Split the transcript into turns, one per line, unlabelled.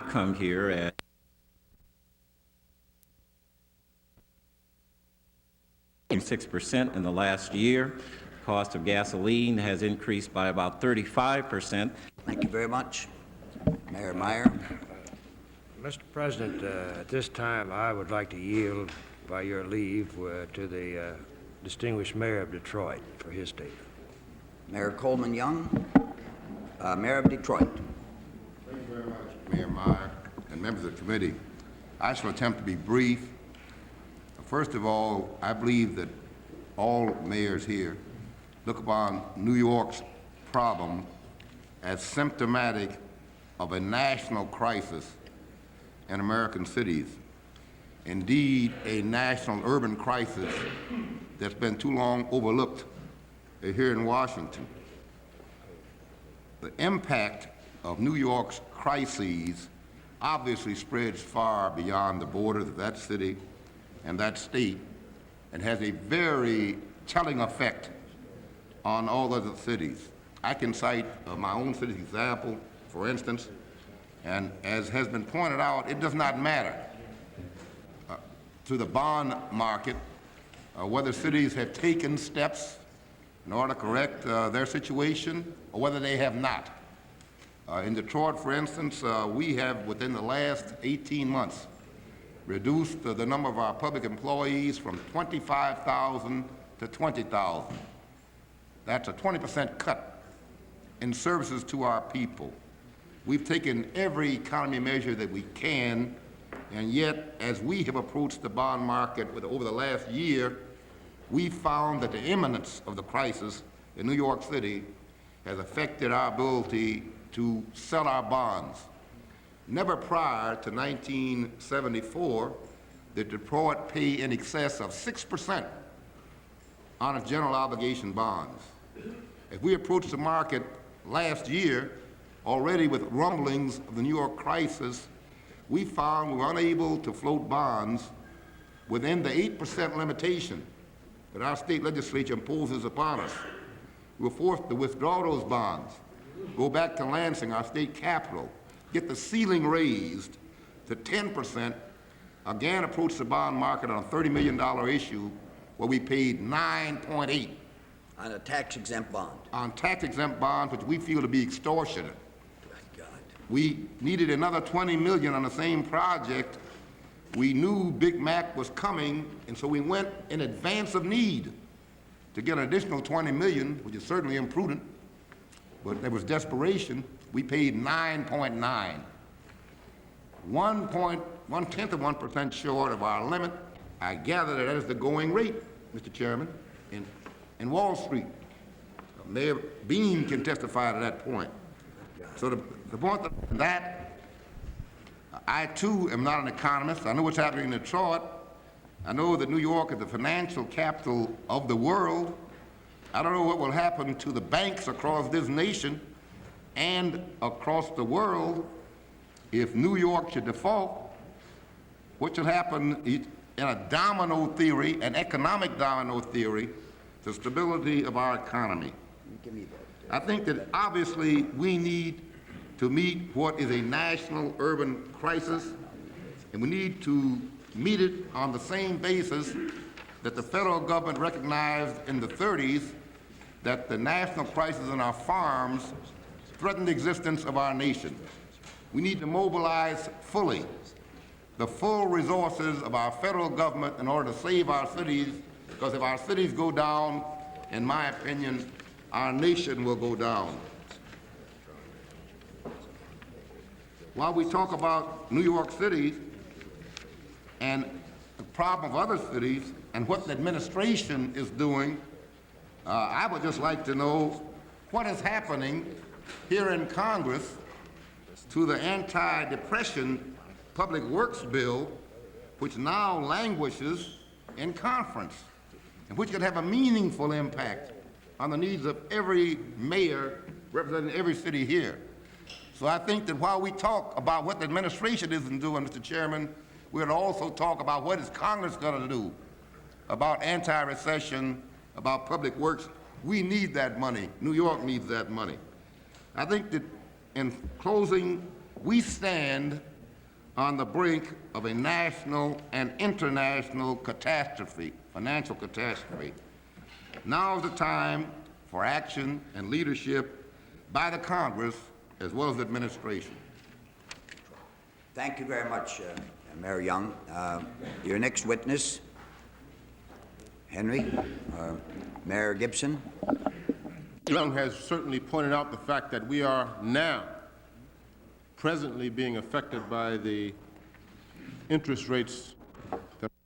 come here at .6% in the last year. Cost of gasoline has increased by about 35%.
Thank you very much. Mayor Maier.
Mr. President, at this time, I would like to yield, by your leave, to the distinguished mayor of Detroit for his statement.
Mayor Coleman Mayor of Detroit.
Thank you very much, Mayor Maier and members of the committee. I shall attempt to be brief. First of all, I believe that all mayors here look upon New York's problem as symptomatic of a national crisis in American cities. Indeed, a national urban crisis that's been too long overlooked here in Washington. The impact of New York's crises obviously spreads far beyond the borders of that city and that state, and has a very telling effect on all other cities. I can cite my own city's example, for instance, and as has been pointed out, it does not matter to the bond market whether cities have taken steps in order to correct their situation or whether they have not. In Detroit, for instance, we have, within the last 18 months, reduced the number of our public employees from 25,000 to 20,000. That's a 20% cut in services to our people. We've taken every economy measure that we can, and yet, as we have approached the bond market over the last year, we found that the imminence of the crisis in New York City has affected our ability to sell our bonds. Never prior to 1974 did Detroit pay in excess of 6% on its general obligation bonds. As we approached the market last year, already with rumblings of the New York crisis, we found we were unable to float bonds within the 8% limitation that our state legislature imposes upon us. We were forced to withdraw those bonds, go back to Lansing, our state capital, get the ceiling raised to 10%, again approach the bond market on a $30 million issue where we paid 9.8.
On a tax-exempt bond.
On tax-exempt bonds, which we feel to be extortionate. We needed another $20 million on the same project. We knew Big Mac was coming, and so we went in advance of need to get an additional $20 million, which is certainly imprudent, but there was desperation. We paid 9.9. 1/10 of 1% short of our limit. I gather that is the going rate, Mr. Chairman, in Wall Street. Mayor Bean can testify to that point. So the point that I too am not an economist. I know what's happening in Detroit. I know that New York is the financial capital of the world. I don't know what will happen to the banks across this nation and across the world if New York should default. What should happen in a domino theory, an economic domino theory, to stability of our economy? I think that obviously we need to meet what is a national urban crisis, and we need to meet it on the same basis that the federal government recognized in the 30s that the national crisis in our farms threatened the existence of our nation. We need to mobilize fully the full resources of our federal government in order to save our cities, because if our cities go down, in my opinion, our nation will go down. While we talk about New York City and the problem of other cities and what the administration is doing, I would just like to know what is happening here in Congress to the anti-depression public works bill, which now languishes in conference, and which could have a meaningful impact on the needs of every mayor representing every city here. So I think that while we talk about what the administration isn't doing, Mr. Chairman, we'll also talk about what is Congress going to do about anti-recession, about public works. We need that money. New York needs that money. I think that in closing, we stand on the brink of a national and international catastrophe, financial catastrophe. Now is the time for action and leadership by the Congress as well as the administration.
Thank you very much, Mayor Young. Your next witness, Henry, Mayor Gibson.
Young has certainly pointed out the fact that we are now presently being affected by the interest rates that